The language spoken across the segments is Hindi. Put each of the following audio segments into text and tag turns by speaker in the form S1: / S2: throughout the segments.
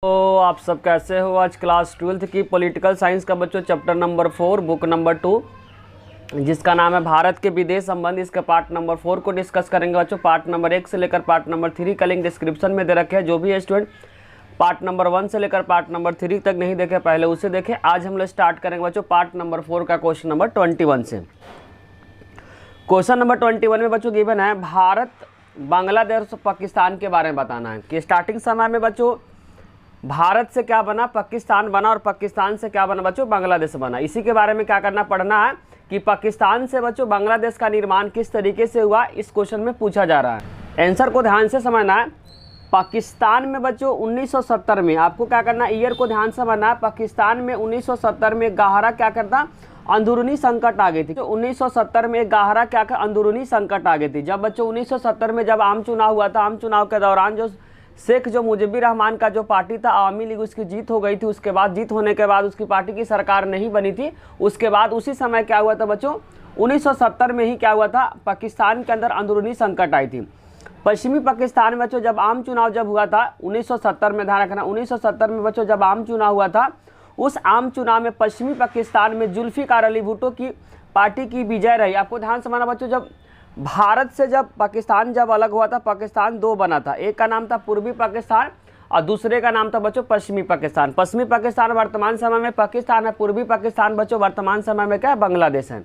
S1: तो आप सब कैसे हो। आज क्लास 12th की पॉलिटिकल साइंस का बच्चों चैप्टर नंबर 4 बुक नंबर 2 जिसका नाम है भारत के विदेश संबंध, इसका पार्ट नंबर 4 को डिस्कस करेंगे बच्चों। पार्ट नंबर 1 से लेकर पार्ट नंबर 3 का लिंक डिस्क्रिप्शन में दे रखे हैं। जो भी स्टूडेंट पार्ट नंबर 1 से लेकर पार्ट नंबर 3 तक नहीं देखे पहले उसे देखें। आज हम लोग स्टार्ट करेंगे बच्चों पार्ट नंबर 4 का क्वेश्चन नंबर 21 से। क्वेश्चन नंबर 21 में बच्चों गिवन है भारत बांग्लादेश और पाकिस्तान के बारे में बताना है कि स्टार्टिंग समय में बच्चों भारत से क्या बना, पाकिस्तान बना, और पाकिस्तान से क्या बना बच्चों, बांग्लादेश बना। इसी के बारे में क्या करना पढ़ना है कि पाकिस्तान से बच्चों बांग्लादेश का निर्माण किस तरीके से हुआ, इस क्वेश्चन में पूछा जा रहा है। आंसर को ध्यान से समझना है। पाकिस्तान में बच्चों 1970 में आपको क्या करना है, ईयर को ध्यान से समझना है। पाकिस्तान में 1970 में गहरा क्या करता, अंदरूनी संकट आ गई थी। तो 1970 में गहरा क्या कर, अंदरूनी संकट आ गई थी। जब बच्चों 1970 में जब आम चुनाव हुआ था, आम चुनाव के दौरान जो शेख मुजीबुर रहमान का जो पार्टी था आवामी लीग, उसकी जीत हो गई थी। उसके बाद जीत होने के बाद उसकी पार्टी की सरकार नहीं बनी थी। उसके बाद उसी समय क्या हुआ था बच्चों, 1970 में ही क्या हुआ था, पाकिस्तान के अंदर अंदरूनी संकट आई थी। पश्चिमी पाकिस्तान में बच्चों जब आम चुनाव जब हुआ था 1970 में, ध्यान रखना 1970 में बच्चों जब आम चुनाव हुआ था, उस आम चुनाव में पश्चिमी पाकिस्तान में जुल्फिकार अली भुट्टो की पार्टी की विजय रही। आपको ध्यान समझना बच्चों, जब भारत से जब पाकिस्तान जब अलग हुआ था, पाकिस्तान दो बना था। एक का नाम था पूर्वी पाकिस्तान और दूसरे का नाम था बच्चों पश्चिमी पाकिस्तान। पश्चिमी पाकिस्तान वर्तमान समय में पाकिस्तान है, पूर्वी पाकिस्तान बच्चों वर्तमान समय में क्या है, बांग्लादेश है।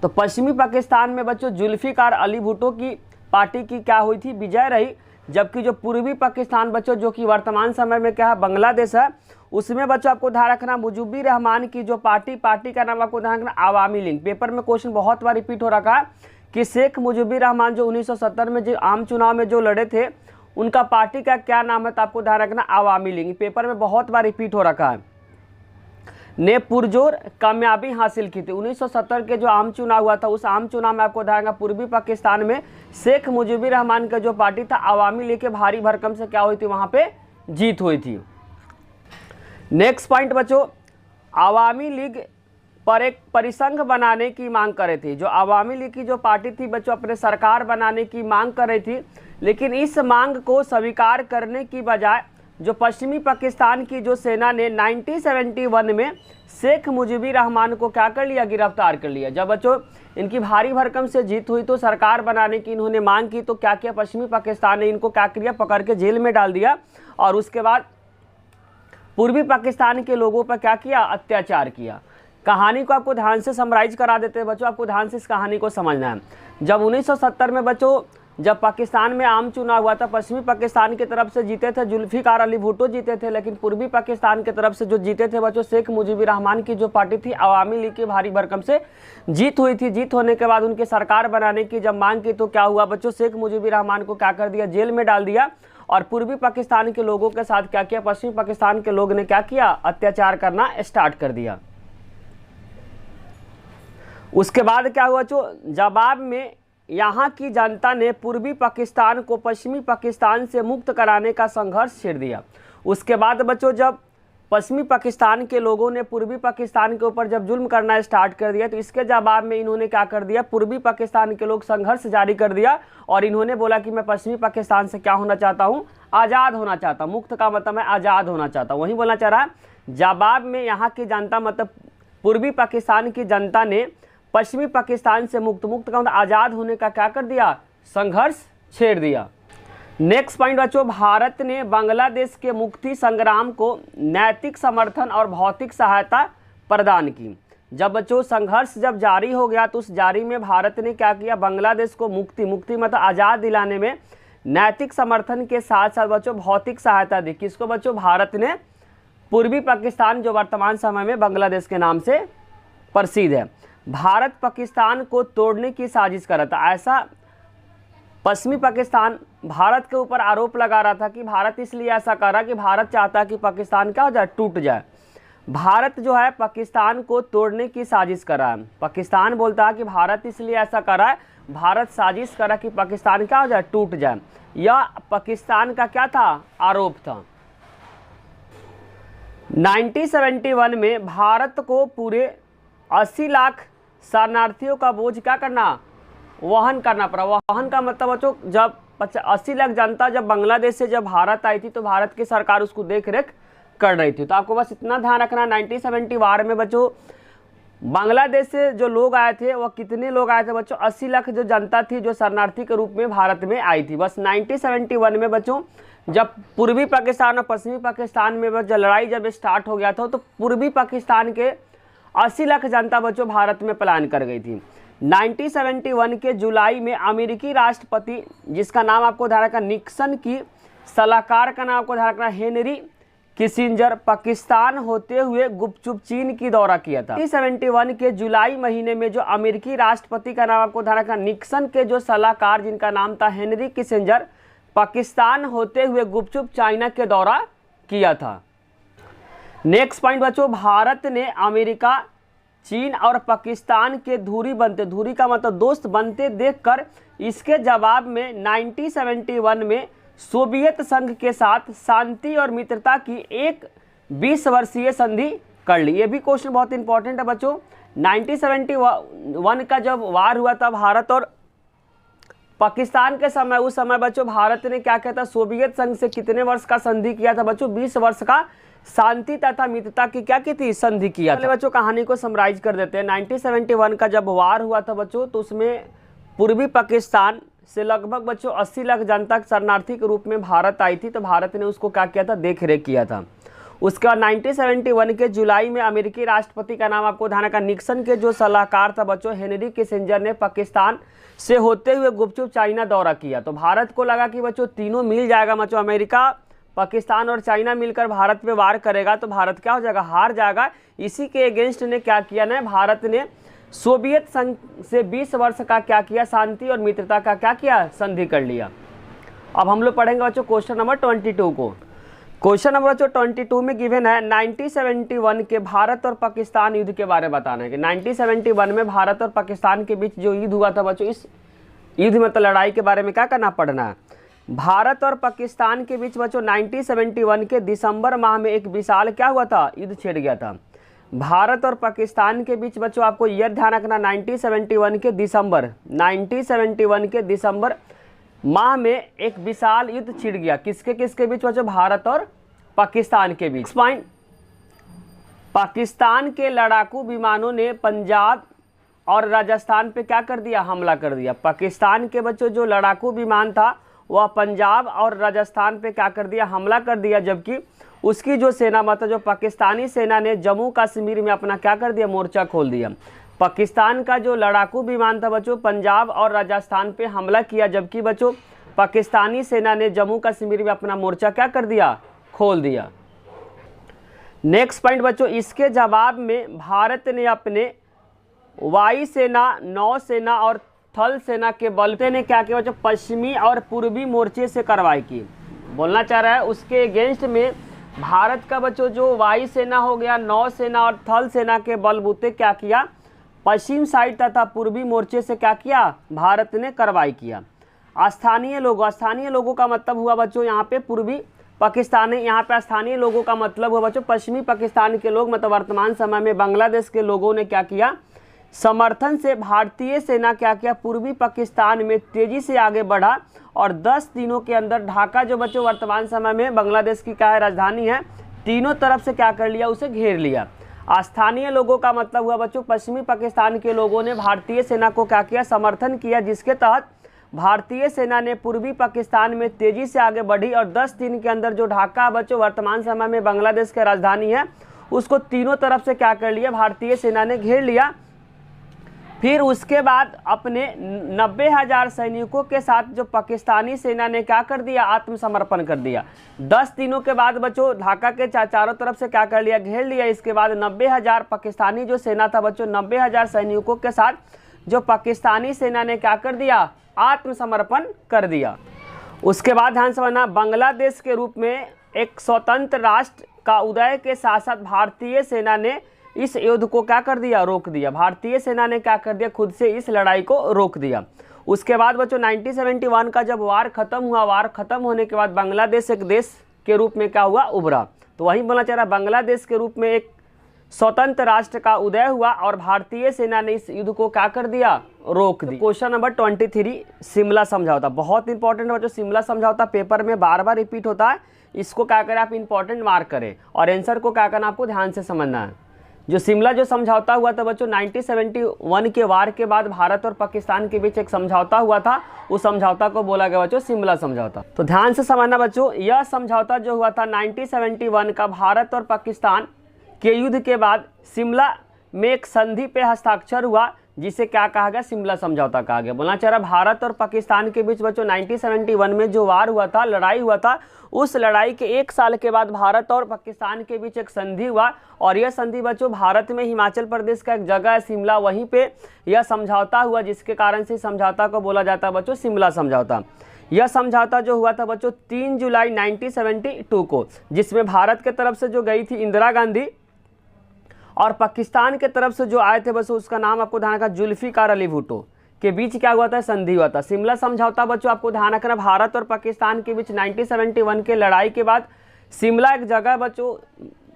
S1: तो पश्चिमी पाकिस्तान में बच्चों जुल्फिकार अली भुट्टो की पार्टी की क्या हुई थी, विजय रही। जबकि जो पूर्वी पाकिस्तान बच्चों जो कि वर्तमान समय में क्या है, बांग्लादेश है, उसमें बच्चों आपको ध्यान रखना मुजीबुर रहमान की जो पार्टी का नाम आपको ध्यान रखना आवामी लीग। पेपर में क्वेश्चन बहुत बार रिपीट हो रखा है कि शेख मुजीबुर रहमान जो 1970 में जो आम चुनाव में जो लड़े थे, उनका पार्टी का क्या नाम है, तो आपको ध्यान रखना आवामी लीग। पेपर में बहुत बार रिपीट हो रखा है। ने पुरजोर कामयाबी हासिल की थी। 1970 के जो आम चुनाव हुआ था, उस आम चुनाव में आपको ध्यान रखना पूर्वी पाकिस्तान में शेख मुजीबुर रहमान का जो पार्टी था आवामी लीग के भारी भरकम से क्या हुई थी, वहां पे जीत हुई थी। नेक्स्ट पॉइंट बच्चों, आवामी लीग पर एक परिसंघ बनाने की मांग कर रही थी। जो आवामी लीग की जो पार्टी थी बच्चों अपने सरकार बनाने की मांग कर रही थी, लेकिन इस मांग को स्वीकार करने की बजाय जो पश्चिमी पाकिस्तान की जो सेना ने 1971 में शेख मुजीबुर रहमान को क्या कर लिया, गिरफ्तार कर लिया। जब बच्चों इनकी भारी भरकम से जीत हुई तो सरकार बनाने की इन्होंने मांग की, तो क्या किया पश्चिमी पाकिस्तान ने, इनको क्या किया, पकड़ के जेल में डाल दिया और उसके बाद पूर्वी पाकिस्तान के लोगों पर क्या किया, अत्याचार किया। कहानी को आपको ध्यान से समराइज करा देते हैं बच्चों, आपको ध्यान से इस कहानी को समझना है। जब 1970 में बच्चों जब पाकिस्तान में आम चुनाव हुआ था, पश्चिमी पाकिस्तान की तरफ से जीते थे जुल्फिकार अली भुट्टो जीते थे, लेकिन पूर्वी पाकिस्तान की तरफ से जो जीते थे बच्चों शेख मुजीबुर रहमान की जो पार्टी थी आवामी लीग की भारी भरकम से जीत हुई थी। जीत होने के बाद उनकी सरकार बनाने की जब मांग की तो क्या हुआ बच्चों, शेख मुजीबुर रहमान को क्या कर दिया, जेल में डाल दिया और पूर्वी पाकिस्तान के लोगों के साथ क्या किया, पश्चिमी पाकिस्तान के लोग ने क्या किया, अत्याचार करना स्टार्ट कर दिया। उसके बाद क्या हुआ बच्चों, जवाब में यहाँ की जनता ने पूर्वी पाकिस्तान को पश्चिमी पाकिस्तान से मुक्त कराने का संघर्ष छेड़ दिया। उसके बाद बच्चों जब पश्चिमी पाकिस्तान के लोगों ने पूर्वी पाकिस्तान के ऊपर जब जुल्म करना स्टार्ट कर दिया, तो इसके जवाब में इन्होंने क्या कर दिया, पूर्वी पाकिस्तान के लोग संघर्ष जारी कर दिया और इन्होंने बोला कि मैं पश्चिमी पाकिस्तान से क्या होना चाहता हूँ, आज़ाद होना चाहता हूँ। मुक्त का मतलब मैं आज़ाद होना चाहता हूँ, वही बोलना चाह रहा है। जवाब में यहाँ की जनता मतलब पूर्वी पाकिस्तान की जनता ने पश्चिमी पाकिस्तान से मुक्त का मतलब आज़ाद होने का क्या कर दिया, संघर्ष छेड़ दिया। नेक्स्ट पॉइंट बच्चों, भारत ने बांग्लादेश के मुक्ति संग्राम को नैतिक समर्थन और भौतिक सहायता प्रदान की। जब बच्चों संघर्ष जब जारी हो गया तो उस जारी में भारत ने क्या किया, बांग्लादेश को मुक्ति मतलब आज़ाद दिलाने में नैतिक समर्थन के साथ साथ बच्चों भौतिक सहायता दी। किसको बच्चों, भारत ने पूर्वी पाकिस्तान जो वर्तमान समय में बांग्लादेश के नाम से प्रसिद्ध है। भारत पाकिस्तान को तोड़ने की साजिश कर रहा था। ऐसा पश्चिमी पाकिस्तान भारत के ऊपर आरोप लगा रहा था कि भारत इसलिए ऐसा कर रहा है कि भारत चाहता है कि पाकिस्तान क्या हो जाए, टूट जाए। भारत जो है पाकिस्तान को तोड़ने की साजिश कर रहा है। पाकिस्तान बोलता है कि भारत इसलिए ऐसा कर रहा है, भारत साजिश कर रहा है कि पाकिस्तान क्या हो जाए, टूट जाए। यह पाकिस्तान का क्या था, आरोप था। 1971 में भारत को पूरे 80 लाख शरणार्थियों का बोझ क्या करना, वहन करना पड़ा। वहन का मतलब बच्चों जब 80 लाख जनता जब बांग्लादेश से जब भारत आई थी तो भारत की सरकार उसको देख रेख कर रही थी। तो आपको बस इतना ध्यान रखना, 1970 वार में बच्चों बांग्लादेश से जो लोग आए थे वह कितने लोग आए थे बच्चों, 80 लाख जो जनता थी जो शरणार्थी के रूप में भारत में आई थी। बस 1971 में बच्चों जब पूर्वी पाकिस्तान और पश्चिमी पाकिस्तान में जब लड़ाई जब स्टार्ट हो गया था तो पूर्वी पाकिस्तान के 80 लाख जनता बच्चों भारत में पलायन कर गई थी। 1971 के जुलाई में अमेरिकी राष्ट्रपति जिसका नाम आपको ध्यान रखना, निक्सन की सलाहकार का नाम आपको ध्यान रखना हेनरी किसिंजर, पाकिस्तान होते हुए गुपचुप चीन की दौरा किया था। 1971 के जुलाई महीने में जो अमेरिकी राष्ट्रपति का नाम आपको ध्यान रखना, निक्सन के जो सलाहकार जिनका नाम था हेनरी किसिंजर, पाकिस्तान होते हुए गुपचुप चाइना के दौरा किया था। नेक्स्ट पॉइंट बच्चों, भारत ने अमेरिका, चीन और पाकिस्तान के धुरी का मतलब दोस्त बनते देखकर इसके जवाब में 1971 में सोवियत संघ के साथ शांति और मित्रता की एक 20 वर्षीय संधि कर ली। ये भी क्वेश्चन बहुत इंपॉर्टेंट है बच्चों। 1971 का जब वार हुआ था भारत और पाकिस्तान के समय, उस समय बच्चों भारत ने क्या किया था, सोवियत संघ से कितने वर्ष का संधि किया था बच्चों, 20 वर्ष का शांति तथा मित्रता की क्या की थी, संधि किया था। बच्चों कहानी को समराइज कर देते हैं। 1971 का जब वार हुआ था बच्चों तो उसमें पूर्वी पाकिस्तान से लगभग बच्चों 80 लाख जनता शरणार्थी के रूप में भारत आई थी। तो भारत ने उसको क्या किया था, देख रेख किया था। उसके बाद 1971 के जुलाई में अमेरिकी राष्ट्रपति का नाम आपको ध्यान रखना, निक्सन के जो सलाहकार था बच्चों हेनरी किसिंजर ने पाकिस्तान से होते हुए गुपचुप चाइना दौरा किया। तो भारत को लगा कि बच्चों तीनों मिल जाएगा, बच्चों अमेरिका, पाकिस्तान और चाइना मिलकर भारत पे वार करेगा तो भारत क्या हो जाएगा, हार जाएगा। इसी के अगेंस्ट ने क्या किया ना, भारत ने सोवियत संघ से 20 वर्ष का क्या किया, शांति और मित्रता का क्या किया, संधि कर लिया। अब हम लोग पढ़ेंगे बच्चों क्वेश्चन नंबर 22 को। क्वेश्चन नंबर 22 में गिवन है 1971 के भारत और पाकिस्तान युद्ध के बारे में बताना है कि 1971 में भारत और पाकिस्तान के बीच जो युद्ध हुआ था बच्चों, इस युद्ध में तो लड़ाई के बारे में क्या करना पड़ना है। भारत और पाकिस्तान के बीच बच्चों 1971 के दिसंबर माह में एक विशाल क्या हुआ था, युद्ध छिड़ गया था। भारत और पाकिस्तान के बीच बच्चों आपको यह ध्यान रखना 1971 के दिसंबर माह में एक विशाल युद्ध छिड़ गया। किसके किसके बीच बच्चों, भारत और पाकिस्तान के बीच। पॉइंट, पाकिस्तान के लड़ाकू विमानों ने पंजाब और राजस्थान पे क्या कर दिया, हमला कर दिया। पाकिस्तान के बच्चों जो लड़ाकू विमान था वह पंजाब और राजस्थान पे क्या कर दिया, हमला कर दिया। जबकि उसकी जो सेना मतलब जो पाकिस्तानी सेना ने जम्मू कश्मीर में अपना क्या कर दिया, मोर्चा खोल दिया। पाकिस्तान का जो लड़ाकू विमान था बच्चों पंजाब और राजस्थान पे हमला किया, जबकि बच्चों पाकिस्तानी सेना ने जम्मू कश्मीर में अपना मोर्चा क्या कर दिया, खोल दिया। नेक्स्ट पॉइंट बच्चों, इसके जवाब में भारत ने अपने वायुसेना, नौसेना और थल सेना के बल ने क्या किया बच्चों, पश्चिमी और पूर्वी मोर्चे से कार्रवाई की। बोलना चाह रहा है उसके अगेंस्ट में भारत का बच्चों जो वायुसेना हो गया, नौसेना और थल सेना के बलबूते क्या किया, पश्चिम साइड तथा पूर्वी मोर्चे से क्या किया, भारत ने कार्रवाई किया। स्थानीय लोगों का मतलब हुआ बच्चों यहाँ पे पूर्वी पाकिस्तानी, यहाँ पे स्थानीय लोगों का मतलब हुआ बच्चों पश्चिमी पाकिस्तान के लोग। मतलब वर्तमान समय में बांग्लादेश के लोगों ने क्या किया, समर्थन से भारतीय सेना क्या किया, पूर्वी पाकिस्तान में तेजी से आगे बढ़ा और 10 दिनों के अंदर ढाका जो बच्चों वर्तमान समय में बांग्लादेश की क्या है, राजधानी है, तीनों तरफ से क्या कर लिया, उसे घेर लिया। स्थानीय लोगों का मतलब हुआ बच्चों पश्चिमी पाकिस्तान के लोगों ने भारतीय सेना को क्या किया, समर्थन किया, जिसके तहत भारतीय सेना ने पूर्वी पाकिस्तान में तेजी से आगे बढ़ी और 10 दिन के अंदर जो ढाका बच्चों वर्तमान समय में बांग्लादेश की राजधानी है उसको तीनों तरफ से क्या कर लिया, भारतीय सेना ने घेर लिया। फिर उसके बाद अपने 90,000 सैनिकों के साथ जो पाकिस्तानी सेना ने क्या कर दिया, आत्मसमर्पण कर दिया। 10 दिनों के बाद बच्चों ढाका के चारों तरफ से क्या कर लिया, घेर लिया। इसके बाद 90,000 पाकिस्तानी जो सेना था बच्चों 90,000 सैनिकों के साथ जो पाकिस्तानी सेना ने क्या कर दिया, आत्मसमर्पण कर दिया। उसके बाद ध्यान से समझना, बांग्लादेश के रूप में एक स्वतंत्र राष्ट्र का उदय के साथ साथ भारतीय सेना ने इस युद्ध को क्या कर दिया, रोक दिया। भारतीय सेना ने क्या कर दिया, खुद से इस लड़ाई को रोक दिया। उसके बाद बच्चों 1971 का जब वार खत्म हुआ, वार खत्म होने के बाद बांग्लादेश एक देश के रूप में क्या हुआ, उभरा। तो वहीं बोलना चाह रहा, बांग्लादेश के रूप में एक स्वतंत्र राष्ट्र का उदय हुआ और भारतीय सेना ने इस युद्ध को क्या कर दिया, रोक दी। क्वेश्चन नंबर 23 शिमला समझौता, बहुत इंपॉर्टेंट है बच्चों। शिमला समझौता पेपर में बार बार रिपीट होता है, इसको क्या करें आप इंपॉर्टेंट मार्क करें और आंसर को क्या करना आपको ध्यान से समझना है। जो शिमला जो समझौता हुआ था बच्चों 1971 के वार के बाद भारत और पाकिस्तान के बीच एक समझौता हुआ था, उस समझौता को बोला गया बच्चों शिमला समझौता। तो ध्यान से समझना बच्चों, यह समझौता जो हुआ था 1971 का भारत और पाकिस्तान के युद्ध के बाद शिमला में एक संधि पे हस्ताक्षर हुआ, जिसे क्या कहा गया, शिमला समझौता कहा गया। बोलना चाह रहा भारत और पाकिस्तान के बीच बच्चों 1971 में जो वार हुआ था, लड़ाई हुआ था, उस लड़ाई के 1 साल के बाद भारत और पाकिस्तान के बीच एक संधि हुआ और यह संधि बच्चों भारत में हिमाचल प्रदेश का एक जगह है शिमला, वहीं पे यह समझौता हुआ, जिसके कारण से समझौता को बोला जाता है बच्चों शिमला समझौता। यह समझौता जो हुआ था बच्चों 3 जुलाई 1972 को, जिसमें भारत के तरफ से जो गई थी इंदिरा गांधी और पाकिस्तान के तरफ से जो आए थे बच्चों उसका नाम आपको ध्यान रखना जुल्फिकार अली भुट्टो के बीच क्या हुआ था, संधि हुआ था। शिमला समझौता बच्चों आपको ध्यान रखना भारत और पाकिस्तान के बीच 1971 के लड़ाई के बाद शिमला एक जगह बच्चों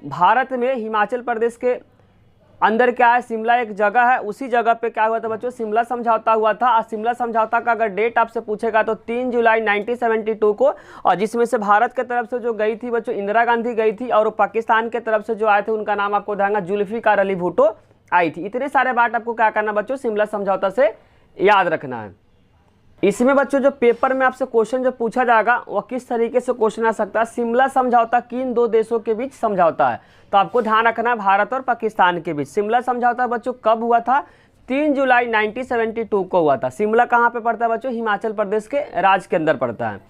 S1: भारत में हिमाचल प्रदेश के अंदर क्या है, शिमला एक जगह है, उसी जगह पे क्या हुआ था बच्चों शिमला समझौता हुआ था। और शिमला समझौता का अगर डेट आपसे पूछेगा तो 3 जुलाई 1972 को, और जिसमें से भारत के तरफ से जो गई थी बच्चों इंदिरा गांधी गई थी और पाकिस्तान के तरफ से जो आए थे उनका नाम आपको ध्यान जुल्फिकार अली भुट्टो आई थी। इतने सारे बात आपको क्या करना बच्चों शिमला समझौता से याद रखना है। इसमें बच्चों जो पेपर में आपसे क्वेश्चन जो पूछा जाएगा वह किस तरीके से क्वेश्चन आ सकता है, शिमला समझौता किन 2 देशों के बीच समझौता है, तो आपको ध्यान रखना है भारत और पाकिस्तान के बीच। शिमला समझौता बच्चों कब हुआ था, 3 जुलाई 1972 को हुआ था। शिमला कहाँ पे पड़ता है बच्चों, हिमाचल प्रदेश के राज्य के अंदर पड़ता है।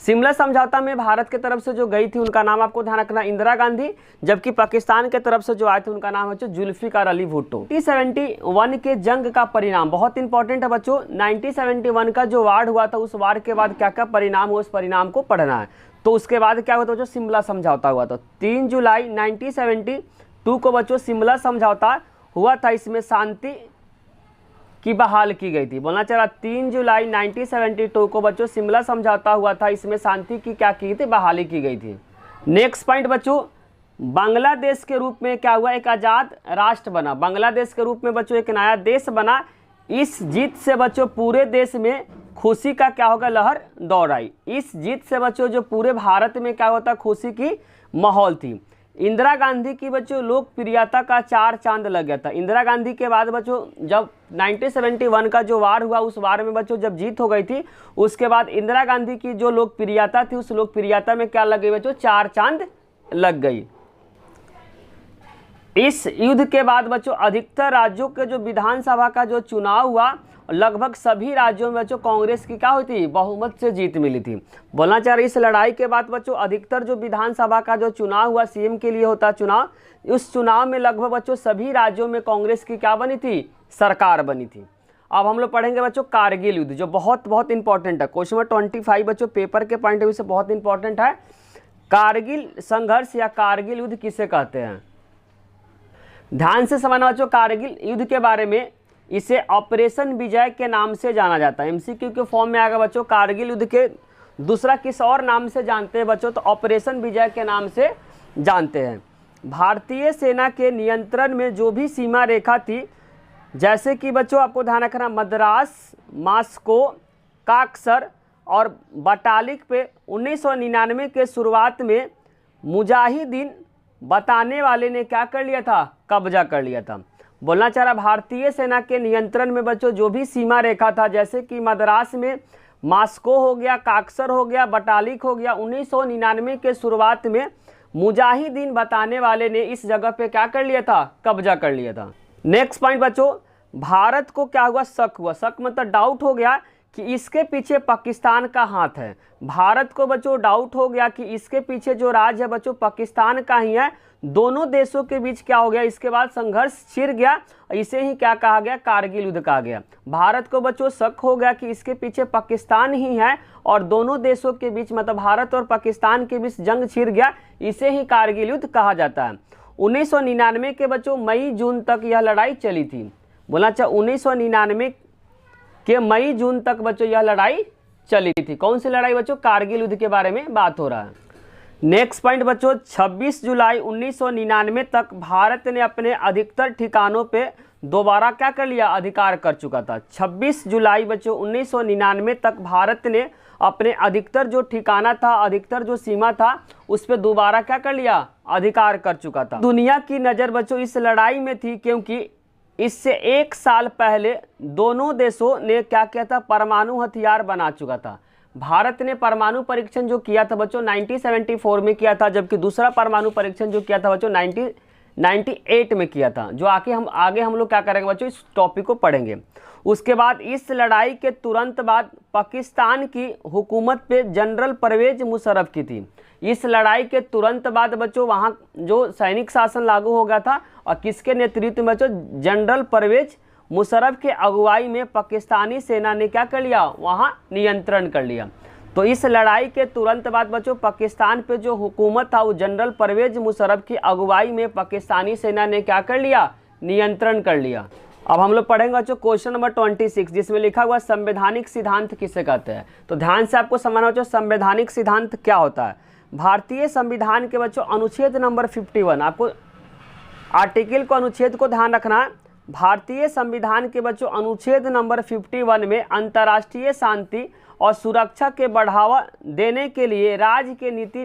S1: शिमला समझौता में भारत के तरफ से जो गई थी उनका नाम आपको ध्यान रखना इंदिरा गांधी, जबकि पाकिस्तान के तरफ से जो आए थे उनका नाम है जुल्फिकार अली भुट्टो। 1971 के जंग का परिणाम बहुत इंपॉर्टेंट है बच्चों। 1971 का जो वार हुआ था उस वार के बाद क्या क्या परिणाम हुआ, उस परिणाम को पढ़ना है। तो उसके बाद क्या हुआ था बच्चों, शिमला समझौता हुआ था 3 जुलाई 1972 को बच्चों शिमला समझौता हुआ था। इसमें शांति की बहाल की गई थी। बोलना चाह रहा 3 जुलाई 1972 को बच्चों शिमला समझौता हुआ था, इसमें शांति की क्या की थी, बहाली की गई थी। नेक्स्ट पॉइंट बच्चों, बांग्लादेश के रूप में क्या हुआ, एक आज़ाद राष्ट्र बना। बांग्लादेश के रूप में बच्चों एक नया देश बना। इस जीत से बच्चों पूरे देश में खुशी का क्या होगा, लहर दौड़ आई। इस जीत से बच्चों जो पूरे भारत में क्या होता, खुशी की माहौल थी। इंदिरा गांधी की बच्चों लोकप्रियता का 4 चांद लग गया था। इंदिरा गांधी के बाद बच्चों जब 1971 का जो वार हुआ उस वार में बच्चों जब जीत हो गई थी, उसके बाद इंदिरा गांधी की जो लोकप्रियता थी उस लोकप्रियता में क्या लग गई बच्चों, 4 चांद लग गई। इस युद्ध के बाद बच्चों अधिकतर राज्यों के जो विधानसभा का जो चुनाव हुआ, लगभग सभी राज्यों में बच्चों कांग्रेस की क्या हुई थी, बहुमत से जीत मिली थी। बोलना चाह रही इस लड़ाई के बाद बच्चों अधिकतर जो विधानसभा का जो चुनाव हुआ, सीएम के लिए होता चुनाव, उस चुनाव में लगभग बच्चों सभी राज्यों में कांग्रेस की क्या बनी थी, सरकार बनी थी। अब हम लोग पढ़ेंगे बच्चों कारगिल युद्ध, जो बहुत इंपॉर्टेंट है। क्वेश्चन नंबर 25 बच्चों पेपर के पॉइंट ऑफ व्यू से बहुत इंपॉर्टेंट है। कारगिल संघर्ष या कारगिल युद्ध किसे कहते हैं, ध्यान से समझना बच्चों। कारगिल युद्ध के बारे में इसे ऑपरेशन विजय के नाम से जाना जाता है। एमसीक्यू के फॉर्म में आएगा बच्चों। कारगिल युद्ध के दूसरा किस और नाम से जानते हैं बच्चों, तो ऑपरेशन विजय के नाम से जानते हैं। भारतीय सेना के नियंत्रण में जो भी सीमा रेखा थी, जैसे कि बच्चों आपको ध्यान रखना मद्रास, मास्को, काक्सर और बटालिक पे 1999 के शुरुआत में मुजाहिदीन बताने वाले ने क्या कर लिया था, कब्जा कर लिया था। बोलना चाह रहा भारतीय सेना के नियंत्रण में बच्चों जो भी सीमा रेखा था, जैसे कि मद्रास में मास्को हो गया, काक्सर हो गया, बटालिक हो गया, 1999 के शुरुआत में मुजाहिदीन बताने वाले ने इस जगह पे क्या कर लिया था, कब्जा कर लिया था। नेक्स्ट पॉइंट बच्चों, भारत को क्या हुआ, शक हुआ। शक मतलब डाउट हो गया कि इसके पीछे पाकिस्तान का हाथ है। भारत को बच्चों डाउट हो गया कि इसके पीछे जो राज है बच्चों पाकिस्तान का ही है। दोनों देशों के बीच क्या हो गया, इसके बाद संघर्ष छिड़ गया। इसे ही क्या कहा गया, कारगिल युद्ध कहा गया। भारत को बच्चों शक हो गया कि इसके पीछे पाकिस्तान ही है और दोनों देशों के बीच मतलब भारत और पाकिस्तान के बीच जंग छिड़ गया। इसे ही कारगिल युद्ध कहा जाता है। 1999 के बच्चों मई जून तक यह लड़ाई चली थी। बोला अच्छा 1999 के मई जून तक बच्चों यह लड़ाई चली थी। कौन सी लड़ाई बच्चों, कारगिल युद्ध के बारे में बात हो रहा है। नेक्स्ट पॉइंट बच्चों, 26 जुलाई 1999 तक भारत ने अपने अधिकतर ठिकानों पे दोबारा क्या कर लिया, अधिकार कर चुका था। 26 जुलाई बच्चों 1999 तक भारत ने अपने अधिकतर जो ठिकाना था, अधिकतर जो सीमा था, उस पर दोबारा क्या कर लिया, अधिकार कर चुका था। दुनिया की नज़र बच्चों इस लड़ाई में थी क्योंकि इससे 1 साल पहले दोनों देशों ने क्या किया था, परमाणु हथियार बना चुका था। भारत ने परमाणु परीक्षण जो किया था बच्चों 1974 में किया था, जबकि दूसरा परमाणु परीक्षण जो किया था बच्चों 1998 में किया था। जो आगे हम लोग क्या करेंगे बच्चों, इस टॉपिक को पढ़ेंगे। उसके बाद इस लड़ाई के तुरंत बाद पाकिस्तान की हुकूमत पे जनरल परवेज मुशर्रफ की थी। इस लड़ाई के तुरंत बाद बच्चों वहाँ जो सैनिक शासन लागू हो गया था, और किसके नेतृत्व में बच्चों, जनरल परवेज मुशर्रफ के अगुवाई में पाकिस्तानी सेना ने क्या कर लिया, वहाँ नियंत्रण कर लिया। तो इस लड़ाई के तुरंत बाद बच्चों पाकिस्तान पे जो हुकूमत था वो जनरल परवेज मुशर्रफ की अगुवाई में पाकिस्तानी सेना ने क्या कर लिया, नियंत्रण कर लिया। अब हम लोग पढ़ेंगे बच्चों क्वेश्चन नंबर 26, जिसमें लिखा हुआ संवैधानिक सिद्धांत किसे कहते हैं। तो ध्यान से आपको समझना बच्चों संवैधानिक सिद्धांत क्या होता है। भारतीय संविधान के बच्चों अनुच्छेद नंबर 51, आपको आर्टिकल को अनुच्छेद को ध्यान रखना है। भारतीय संविधान के बच्चों अनुच्छेद नंबर 51 में अंतर्राष्ट्रीय शांति और सुरक्षा के बढ़ावा देने के लिए राज्य के नीति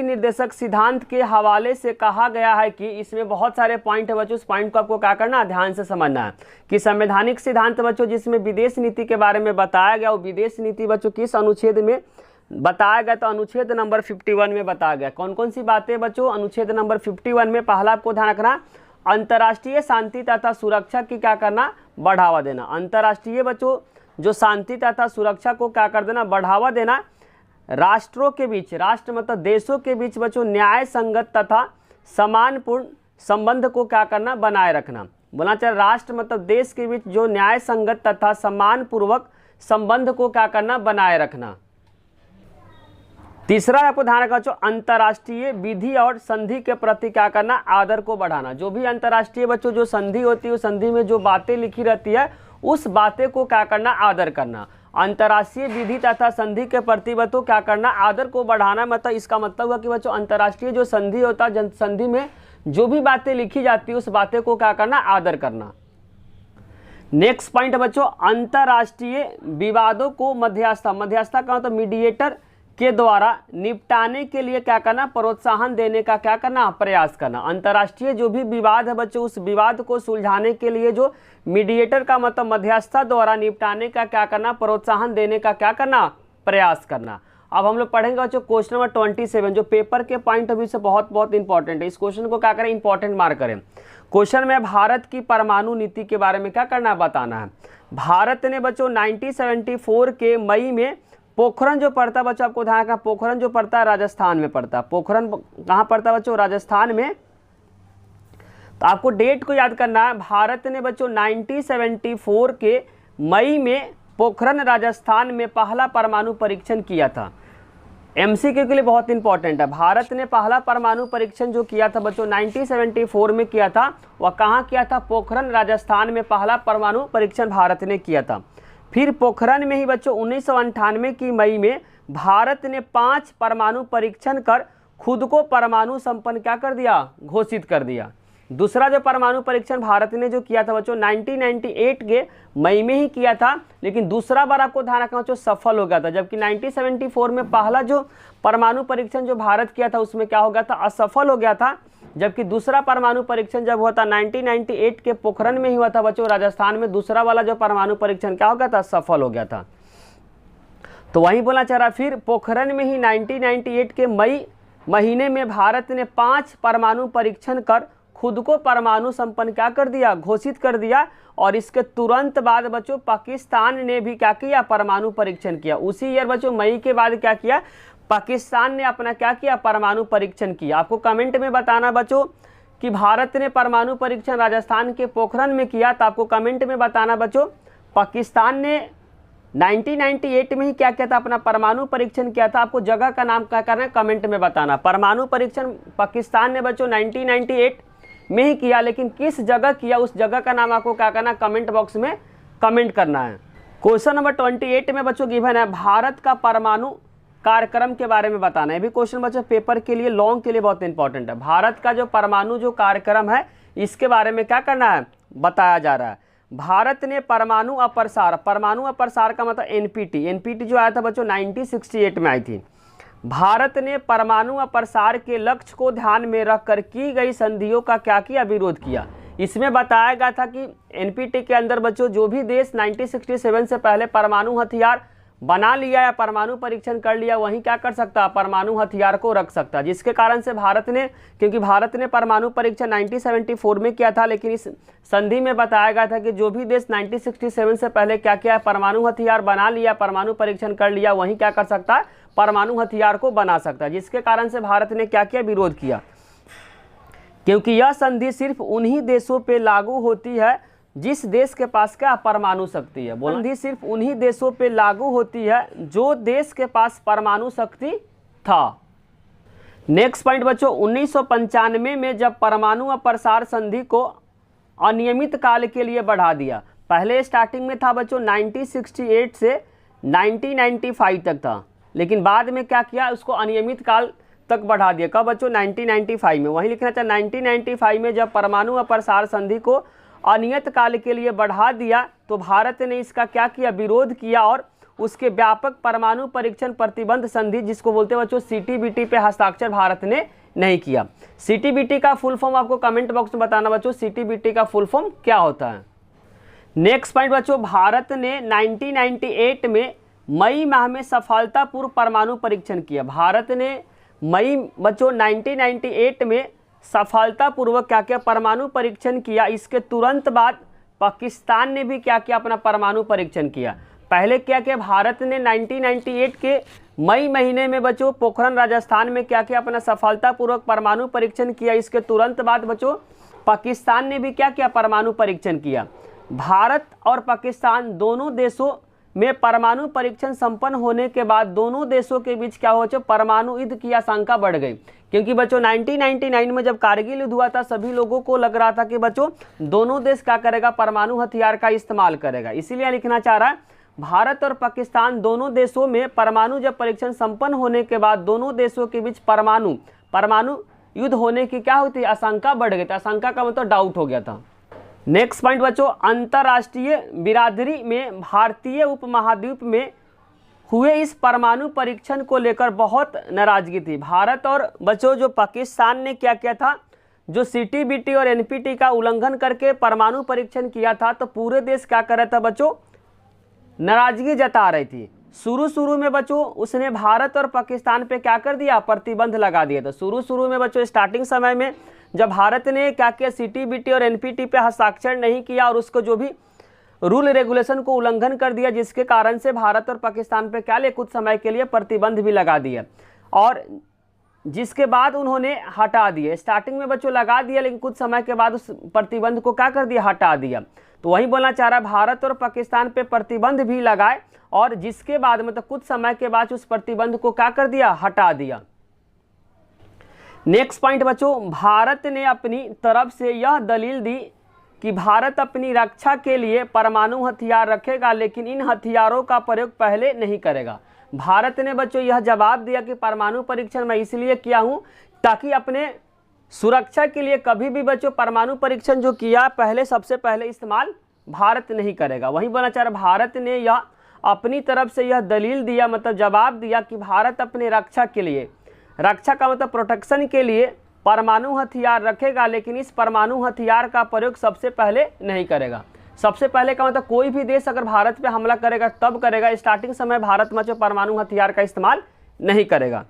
S1: निर्देशक सिद्धांत के हवाले से कहा गया है कि इसमें बहुत सारे पॉइंट है बच्चों। उस पॉइंट को आपको क्या करना है, ध्यान से समझना है कि संवैधानिक सिद्धांत बच्चों जिसमें विदेश नीति के बारे में बताया गया, वो विदेश नीति बच्चों किस अनुच्छेद में बताया गया, तो अनुच्छेद नंबर 51 में बताया गया। कौन कौन सी बातें बच्चों, अनुच्छेद नंबर 51 में पहला आपको ध्यान रखना, अंतर्राष्ट्रीय शांति तथा सुरक्षा की क्या करना, बढ़ावा देना। अंतर्राष्ट्रीय बच्चों जो शांति तथा सुरक्षा को क्या कर देना, बढ़ावा देना। राष्ट्रों के बीच, राष्ट्र मतलब देशों के बीच बच्चों न्याय संगत तथा सम्मानपूर्ण संबंध को क्या करना, बनाए रखना। बोलना चाहिए राष्ट्र मतलब देश के बीच जो न्याय संगत तथा सम्मानपूर्वक संबंध को क्या करना, बनाए रखना। तीसरा आपको ध्यान रखना बच्चों, अंतर्राष्ट्रीय विधि और संधि के प्रति क्या करना, आदर को बढ़ाना। जो भी अंतर्राष्ट्रीय बच्चों जो संधि होती है, उस संधि में जो बातें लिखी रहती है, उस बातें को क्या करना, आदर करना। अंतर्राष्ट्रीय विधि तथा संधि के प्रति बच्चों क्या करना, आदर को बढ़ाना। मतलब इसका मतलब हुआ कि बच्चों अंतर्राष्ट्रीय जो संधि होता है, संधि में जो भी बातें लिखी जाती है, उस बातें को क्या करना, आदर करना। नेक्स्ट पॉइंट बच्चों, अंतर्राष्ट्रीय विवादों को मध्यस्थता का मतलब मीडिएटर के द्वारा निपटाने के लिए क्या करना, प्रोत्साहन देने का क्या करना, प्रयास करना। अंतर्राष्ट्रीय जो भी विवाद है बच्चों, उस विवाद को सुलझाने के लिए जो मीडिएटर का मतलब मध्यस्थता द्वारा निपटाने का क्या करना, प्रोत्साहन देने का क्या करना, प्रयास करना। अब हम लोग पढ़ेंगे बच्चों क्वेश्चन नंबर 27, जो पेपर के पॉइंट ऑफ व्यू से बहुत इंपॉर्टेंट है। इस क्वेश्चन को क्या करें, इंपॉर्टेंट मार्क करें। क्वेश्चन में भारत की परमाणु नीति के बारे में क्या करना है, बताना है। भारत ने बच्चों 1974 के मई में पोखरण जो पड़ता है बच्चों, आपको ध्यान रखना, पोखरण जो पड़ता है राजस्थान में पड़ता है। पोखरण कहाँ पड़ता है बच्चों, राजस्थान में। तो आपको डेट को याद करना है। भारत ने बच्चों 1974 के मई में पोखरण राजस्थान में पहला परमाणु परीक्षण किया था। एमसीक्यू के लिए बहुत इंपॉर्टेंट है। भारत ने पहला परमाणु परीक्षण जो किया था बच्चों 1974 में किया था, वह कहाँ किया था, पोखरण राजस्थान में पहला परमाणु परीक्षण भारत ने किया था। फिर पोखरण में ही बच्चों 1998 की मई में भारत ने 5 परमाणु परीक्षण कर खुद को परमाणु संपन्न क्या कर दिया, घोषित कर दिया। दूसरा जो परमाणु परीक्षण भारत ने जो किया था बच्चों 1998 के मई में ही किया था, लेकिन दूसरा बार आपको ध्यान रखना बच्चों सफल हो गया था। जबकि 1974 में पहला जो परमाणु परीक्षण जो भारत किया था उसमें क्या हो गया था, असफल हो गया था। जबकि दूसरा परमाणु परीक्षण जब हुआ था 1998 के पोखरण में ही हुआ था बच्चों राजस्थान में, दूसरा वाला जो परमाणु परीक्षण क्या हो गया था, सफल हो गया था। तो वही बोलना चाह रहा, फिर पोखरण में ही 1998 के मई महीने में भारत ने 5 परमाणु परीक्षण कर खुद को परमाणु संपन्न क्या कर दिया, घोषित कर दिया। और इसके तुरंत बाद बच्चों पाकिस्तान ने भी क्या किया, परमाणु परीक्षण किया। उसी ईयर बच्चों मई के बाद क्या किया, पाकिस्तान ने अपना क्या किया, परमाणु परीक्षण किया। आपको कमेंट में बताना बच्चों कि भारत ने परमाणु परीक्षण राजस्थान के पोखरण में किया, तो आपको कमेंट में बताना बच्चों पाकिस्तान ने 1998 में ही क्या किया था, अपना परमाणु परीक्षण किया था। आपको जगह का नाम क्या करना है, कमेंट में बताना। परमाणु परीक्षण पाकिस्तान ने बच्चों 1998 में ही किया, लेकिन किस जगह किया, उस जगह का नाम आपको क्या करना, कमेंट बॉक्स में कमेंट करना है। क्वेश्चन नंबर 28 में बच्चों गिवन है, भारत का परमाणु कार्यक्रम के बारे में बताना है। भी क्वेश्चन बच्चों पेपर के लिए लॉन्ग के लिए बहुत इंपॉर्टेंट है। भारत का जो परमाणु जो कार्यक्रम है इसके बारे में क्या करना है, बताया जा रहा है। भारत ने परमाणु अप्रसार का मतलब एनपीटी जो आया था बच्चों 1968 में आई थी। भारत ने परमाणु अप्रसार के लक्ष्य को ध्यान में रखकर की गई संधियों का क्या किया, विरोध किया। इसमें बताया गया था कि एनपीटी के अंदर बच्चों जो भी देश 1967 से पहले परमाणु हथियार बना लिया या परमाणु परीक्षण कर लिया वहीं क्या कर सकता है, परमाणु हथियार को रख सकता है। जिसके कारण से क्योंकि भारत ने परमाणु परीक्षण 1974 में किया था, लेकिन इस संधि में बताया गया था कि जो भी देश 1967 से पहले क्या किया, परमाणु हथियार बना लिया, परमाणु परीक्षण कर लिया, वहीं क्या कर सकता है, परमाणु हथियार को बना सकता है। जिसके कारण से भारत ने क्या किया, विरोध किया। क्योंकि यह संधि सिर्फ उन्हीं देशों पे लागू होती है जिस देश के पास क्या परमाणु शक्ति है। संधि सिर्फ उन्हीं देशों पे लागू होती है जो देश के पास परमाणु शक्ति था। नेक्स्ट पॉइंट बच्चों, 1995 में जब परमाणु अप्रसार संधि को अनियमित काल के लिए बढ़ा दिया। पहले स्टार्टिंग में था बच्चों 1968 से 1995 तक था, लेकिन बाद में क्या किया, उसको अनियमित काल तक बढ़ा दिया। कब बच्चों, 1995 में। वहीं लिखना था 1995 में जब परमाणु अप्रसार संधि को अनियत काल के लिए बढ़ा दिया तो भारत ने इसका क्या किया, विरोध किया और उसके व्यापक परमाणु परीक्षण प्रतिबंध संधि जिसको बोलते हैं बच्चों सीटीबीटी पे हस्ताक्षर भारत ने नहीं किया। सीटीबीटी का फुल फॉर्म आपको कमेंट बॉक्स में बताना बच्चों, सीटीबीटी का फुल फॉर्म क्या होता है। नेक्स्ट पॉइंट बच्चों, भारत ने 1998 में मई माह में सफलतापूर्व परमाणु परीक्षण किया। भारत ने मई बच्चों 1998 में सफलतापूर्वक क्या किया, परमाणु परीक्षण किया। इसके तुरंत बाद पाकिस्तान ने भी क्या किया, अपना परमाणु परीक्षण किया। पहले क्या किया, भारत ने 1998 के मई महीने में बच्चों पोखरण राजस्थान में क्या किया, अपना सफलतापूर्वक परमाणु परीक्षण किया। इसके तुरंत बाद बच्चों पाकिस्तान ने भी क्या किया, परमाणु परीक्षण किया। भारत और पाकिस्तान दोनों देशों में परमाणु परीक्षण संपन्न होने के बाद दोनों देशों के बीच क्या हुआ, परमाणु युद्ध की आशंका बढ़ गई। क्योंकि बच्चों 1999 में जब कारगिल युद्ध हुआ था सभी लोगों को लग रहा था कि बच्चों दोनों देश क्या करेगा, परमाणु हथियार का इस्तेमाल करेगा। इसीलिए लिखना चाह रहा है भारत और पाकिस्तान दोनों देशों में परमाणु जब परीक्षण संपन्न होने के बाद दोनों देशों के बीच परमाणु युद्ध होने की क्या हुई थी, आशंका बढ़ गई थी। आशंका का मतलब डाउट हो गया था। नेक्स्ट पॉइंट बच्चों, अंतर्राष्ट्रीय बिरादरी में भारतीय उपमहाद्वीप में हुए इस परमाणु परीक्षण को लेकर बहुत नाराजगी थी। भारत और बच्चों जो पाकिस्तान ने क्या किया था, जो सीटीबीटी और एनपीटी का उल्लंघन करके परमाणु परीक्षण किया था, तो पूरे देश क्या कर रहा था बच्चों, नाराजगी जता रही थी। शुरू में बच्चों उसने भारत और पाकिस्तान पे क्या कर दिया, प्रतिबंध लगा दिया था। शुरू में बच्चों स्टार्टिंग समय में जब भारत ने क्या किया, सीटीबीटी और एनपीटी पे हस्ताक्षर नहीं किया और उसको जो भी रूल रेगुलेशन को उल्लंघन कर दिया, जिसके कारण से भारत और पाकिस्तान पे क्या ले कुछ समय के लिए प्रतिबंध भी लगा दिया और जिसके बाद उन्होंने हटा दिए। स्टार्टिंग में बच्चों लगा दिया लेकिन कुछ समय के बाद उस प्रतिबंध को क्या कर दिया, हटा दिया। तो वही बोलना चाह रहा है भारत और पाकिस्तान पे प्रतिबंध भी लगाए और जिसके बाद मतलब कुछ समय के बाद उस प्रतिबंध को क्या कर दिया, हटा दिया। नेक्स्ट पॉइंट बच्चों, भारत ने अपनी तरफ से यह दलील दी कि भारत अपनी रक्षा के लिए परमाणु हथियार रखेगा लेकिन इन हथियारों का प्रयोग पहले नहीं करेगा। भारत ने बच्चों यह जवाब दिया कि परमाणु परीक्षण मैं इसलिए किया हूं ताकि अपने सुरक्षा के लिए कभी भी बच्चों परमाणु परीक्षण जो किया पहले सबसे पहले इस्तेमाल भारत नहीं करेगा। वहीं बोलना चाह रहा भारत ने यह अपनी तरफ से यह दलील दिया मतलब जवाब दिया कि भारत अपने रक्षा के लिए, रक्षा का मतलब प्रोटेक्शन के लिए परमाणु हथियार रखेगा लेकिन इस परमाणु हथियार का प्रयोग सबसे पहले नहीं करेगा। सबसे पहले का मतलब कोई भी देश अगर भारत पे हमला करेगा तब करेगा। स्टार्टिंग समय भारत में जो परमाणु हथियार का इस्तेमाल नहीं करेगा।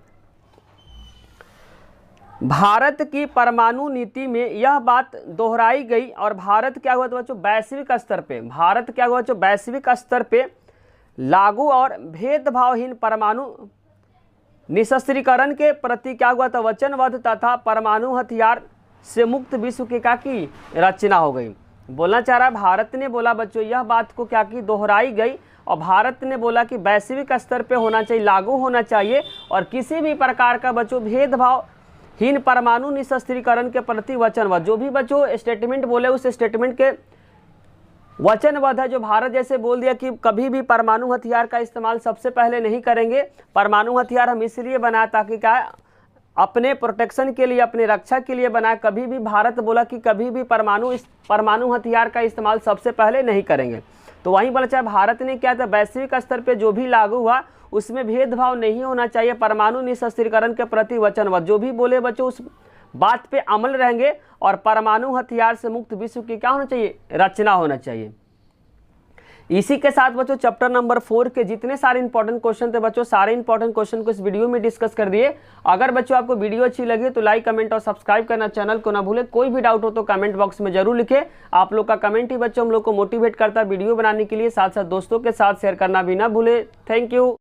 S1: भारत की परमाणु नीति में यह बात दोहराई गई और भारत क्या हुआ तो बच्चों वैश्विक स्तर पे, भारत क्या हुआ बच्चों वैश्विक स्तर पे लागू और भेदभावहीन परमाणु निशस्त्रीकरण के प्रति क्या हुआ था, वचनबद्ध तथा परमाणु हथियार से मुक्त विश्व की क्या की रचना हो गई। बोलना चाह रहा भारत ने बोला बच्चों यह बात को क्या की दोहराई गई और भारत ने बोला कि वैश्विक स्तर पे होना चाहिए, लागू होना चाहिए और किसी भी प्रकार का बच्चों भेदभावहीन परमाणु निशस्त्रीकरण के प्रति वचनबद्ध। जो भी बच्चों स्टेटमेंट बोले उस स्टेटमेंट के वचनबद्ध है, जो भारत जैसे बोल दिया कि कभी भी परमाणु हथियार का इस्तेमाल सबसे पहले नहीं करेंगे। परमाणु हथियार हम इसलिए बनाए ताकि क्या, अपने प्रोटेक्शन के लिए, अपने रक्षा के लिए बनाए। कभी भी भारत बोला कि कभी भी परमाणु हथियार का इस्तेमाल सबसे पहले नहीं करेंगे। तो वहीं बोला चाहे भारत ने क्या था, वैश्विक स्तर पे जो भी लागू हुआ उसमें भेदभाव नहीं होना चाहिए, परमाणु निशस्त्रीकरण के प्रति वचनबद्ध। जो भी बोले बच्चों उस बात पे अमल रहेंगे और परमाणु हथियार से मुक्त विश्व की क्या होना चाहिए, रचना होना चाहिए। इसी के साथ बच्चों चैप्टर नंबर 4 के जितने सारे इंपॉर्टेंट क्वेश्चन थे बच्चों, सारे इंपॉर्टेंट क्वेश्चन को इस वीडियो में डिस्कस कर दिए। अगर बच्चों आपको वीडियो अच्छी लगी तो लाइक, कमेंट और सब्सक्राइब करना चैनल को ना भूले। कोई भी डाउट हो तो कमेंट बॉक्स में जरूर लिखे। आप लोग का कमेंट ही बच्चों हम लोग को मोटिवेट करता है वीडियो बनाने के लिए। साथ साथ दोस्तों के साथ शेयर करना भी ना भूले। Thank you.